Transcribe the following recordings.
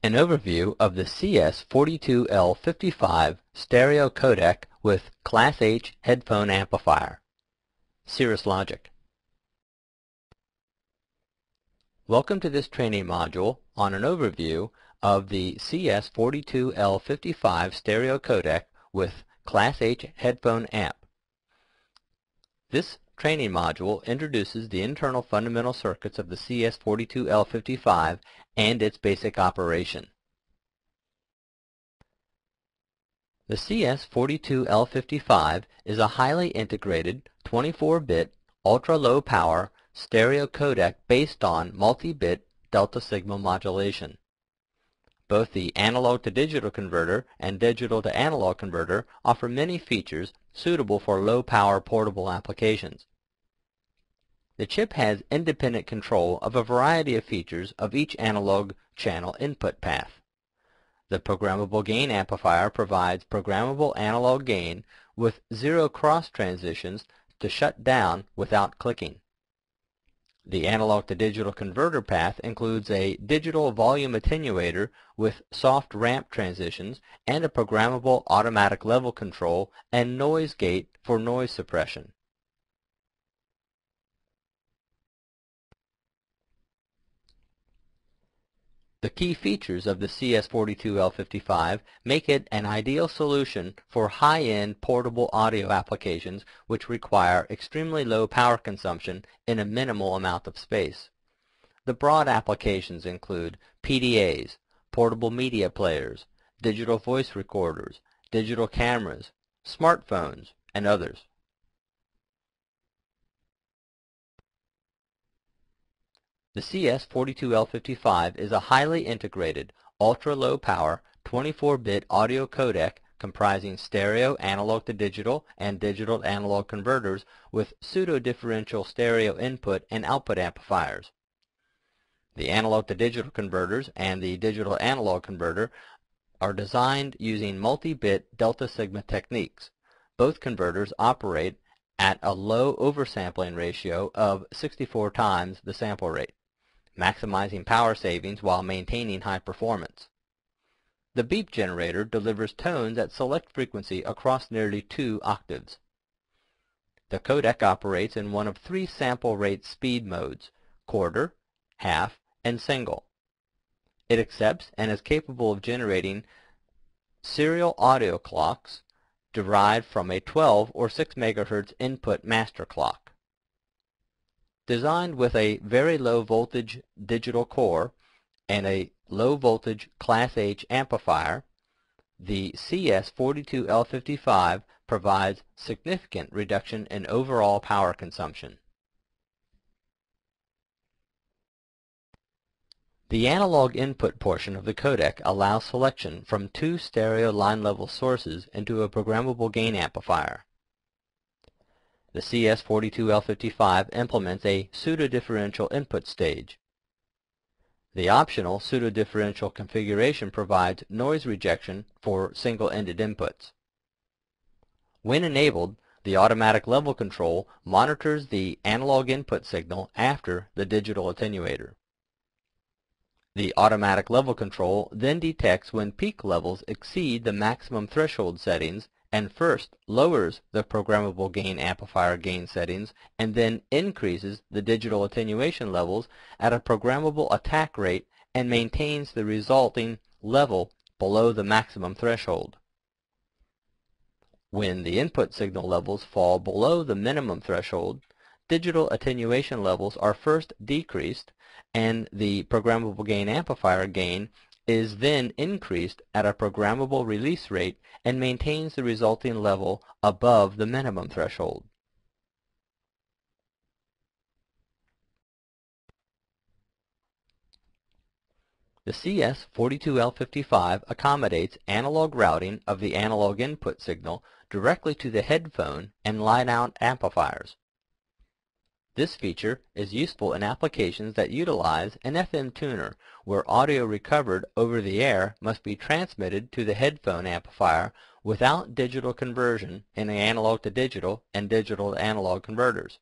An overview of the CS42L55 stereo codec with Class H headphone amplifier. Cirrus Logic. Welcome to this training module on an overview of the CS42L55 stereo codec with Class H headphone amp. This training module introduces the internal fundamental circuits of the CS42L55 and its basic operation. The CS42L55 is a highly integrated 24-bit ultra-low power stereo codec based on multi-bit delta signal modulation. Both the analog to digital converter and digital to analog converter offer many features suitable for low-power portable applications. The chip has independent control of a variety of features of each analog channel input path. The programmable gain amplifier provides programmable analog gain with zero cross transitions to shut down without clicking. The analog to digital converter path includes a digital volume attenuator with soft ramp transitions and a programmable automatic level control and noise gate for noise suppression. The key features of the CS42L55 make it an ideal solution for high-end portable audio applications which require extremely low power consumption in a minimal amount of space. The broad applications include PDAs, portable media players, digital voice recorders, digital cameras, smartphones, and others. The CS42L55 is a highly integrated, ultra-low power, 24-bit audio codec comprising stereo analog to digital and digital to analog converters with pseudo-differential stereo input and output amplifiers. The analog to digital converters and the digital to analog converter are designed using multi-bit delta sigma techniques. Both converters operate at a low oversampling ratio of 64 times the sample rate, maximizing power savings while maintaining high performance. The beep generator delivers tones at select frequency across nearly 2 octaves. The codec operates in one of 3 sample rate speed modes: quarter, half, and single. It accepts and is capable of generating serial audio clocks derived from a 12 or 6 MHz input master clock. Designed with a very low voltage digital core and a low voltage Class H amplifier, the CS42L55 provides significant reduction in overall power consumption. The analog input portion of the codec allows selection from 2 stereo line level sources into a programmable gain amplifier. The CS42L55 implements a pseudo-differential input stage. The optional pseudo-differential configuration provides noise rejection for single-ended inputs. When enabled, the automatic level control monitors the analog input signal after the digital attenuator. The automatic level control then detects when peak levels exceed the maximum threshold settings and first lowers the programmable gain amplifier gain settings and then increases the digital attenuation levels at a programmable attack rate and maintains the resulting level below the maximum threshold. When the input signal levels fall below the minimum threshold, digital attenuation levels are first decreased and the programmable gain amplifier gain is then increased at a programmable release rate and maintains the resulting level above the minimum threshold. The CS42L55 accommodates analog routing of the analog input signal directly to the headphone and line-out amplifiers. This feature is useful in applications that utilize an FM tuner, where audio recovered over the air must be transmitted to the headphone amplifier without digital conversion in the analog to digital and digital to analog converters.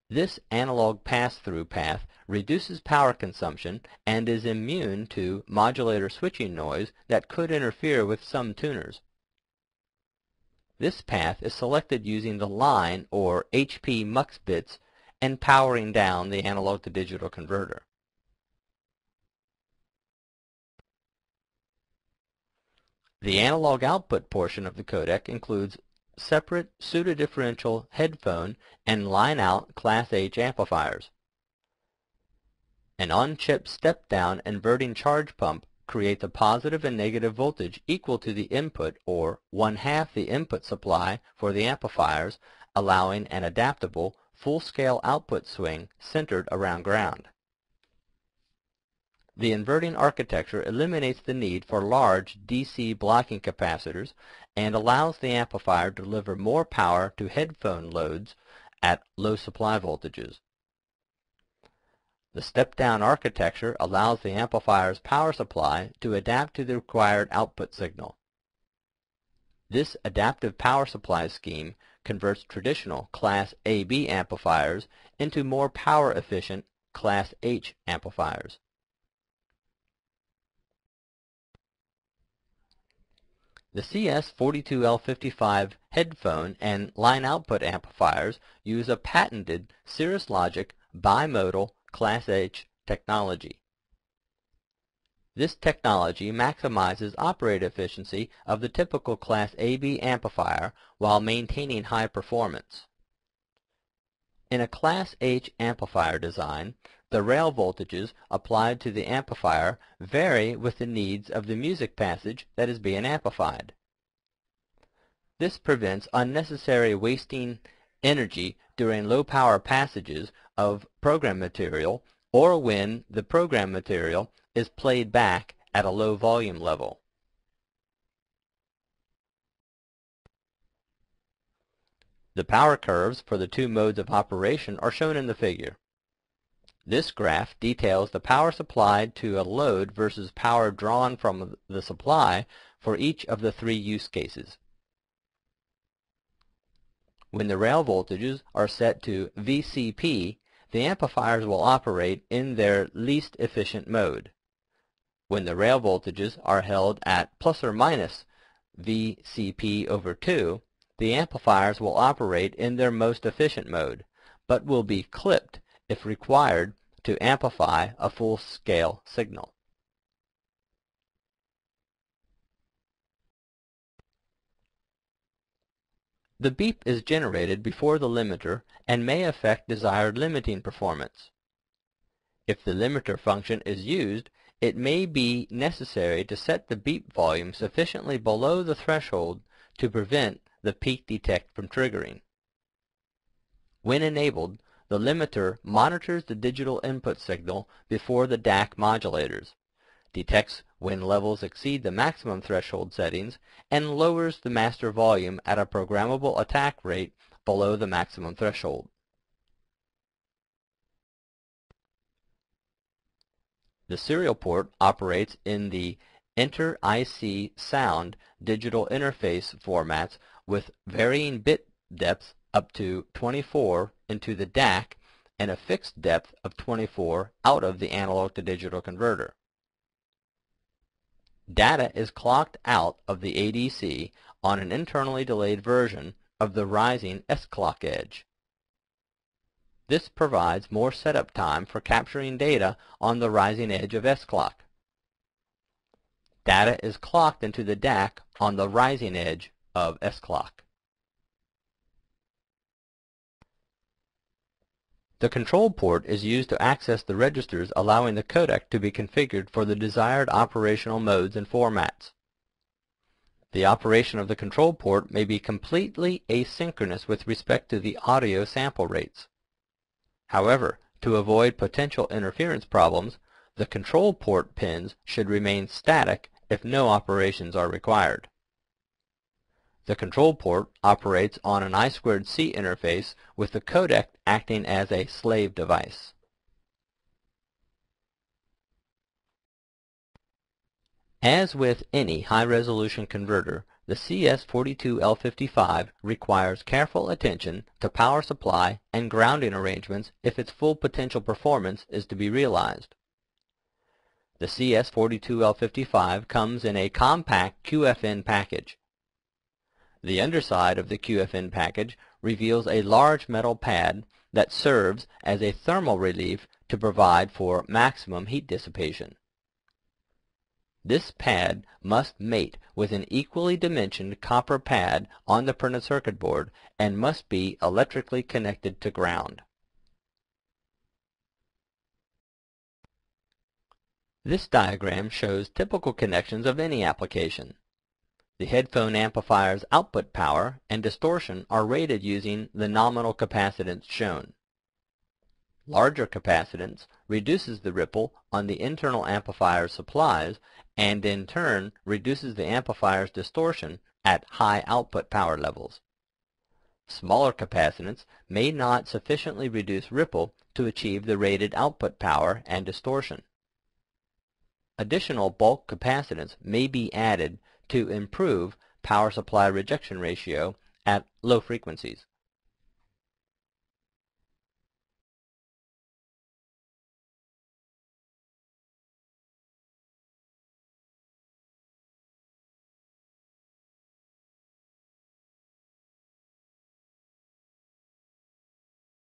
This analog pass-through path reduces power consumption, and is immune to modulator switching noise that could interfere with some tuners. This path is selected using the line or HP mux bits and powering down the analog to digital converter. The analog output portion of the codec includes separate pseudo-differential headphone and line-out Class H amplifiers. An on-chip step-down inverting charge pump creates a positive and negative voltage equal to the input or 1/2 the input supply for the amplifiers, allowing an adaptable, full-scale output swing centered around ground. The inverting architecture eliminates the need for large DC blocking capacitors and allows the amplifier to deliver more power to headphone loads at low supply voltages. The step-down architecture allows the amplifier's power supply to adapt to the required output signal. This adaptive power supply scheme converts traditional Class AB amplifiers into more power-efficient Class H amplifiers. The CS42L55 headphone and line output amplifiers use a patented Cirrus Logic bimodal Class H technology. This technology maximizes operating efficiency of the typical Class AB amplifier while maintaining high performance. In a Class H amplifier design, the rail voltages applied to the amplifier vary with the needs of the music passage that is being amplified. This prevents unnecessary wasting energy during low power passages of program material or when the program material is played back at a low volume level. The power curves for the two modes of operation are shown in the figure. This graph details the power supplied to a load versus power drawn from the supply for each of the three use cases. When the rail voltages are set to VCP, the amplifiers will operate in their least efficient mode. When the rail voltages are held at plus or minus VCP over 2, the amplifiers will operate in their most efficient mode, but will be clipped if required to amplify a full-scale signal. The beep is generated before the limiter and may affect desired limiting performance. If the limiter function is used, it may be necessary to set the beep volume sufficiently below the threshold to prevent the peak detect from triggering. When enabled, the limiter monitors the digital input signal before the DAC modulators, detects when levels exceed the maximum threshold settings, and lowers the master volume at a programmable attack rate below the maximum threshold. The serial port operates in the Enter-IC Sound digital interface formats with varying bit depths up to 24 into the DAC and a fixed depth of 24 out of the analog to digital converter. Data is clocked out of the ADC on an internally delayed version of the rising S-clock edge. This provides more setup time for capturing data on the rising edge of S-clock. Data is clocked into the DAC on the rising edge of S-clock. The control port is used to access the registers, allowing the codec to be configured for the desired operational modes and formats. The operation of the control port may be completely asynchronous with respect to the audio sample rates. However, to avoid potential interference problems, the control port pins should remain static if no operations are required. The control port operates on an I2C interface with the codec acting as a slave device. As with any high-resolution converter, The CS42L55 requires careful attention to power supply and grounding arrangements if its full potential performance is to be realized. The CS42L55 comes in a compact QFN package. The underside of the QFN package reveals a large metal pad that serves as a thermal relief to provide for maximum heat dissipation. This pad must mate with an equally dimensioned copper pad on the printed circuit board and must be electrically connected to ground. This diagram shows typical connections of any application. The headphone amplifier's output power and distortion are rated using the nominal capacitance shown. Larger capacitance reduces the ripple on the internal amplifier's supplies and in turn reduces the amplifier's distortion at high output power levels. Smaller capacitance may not sufficiently reduce ripple to achieve the rated output power and distortion. Additional bulk capacitance may be added to improve power supply rejection ratio at low frequencies.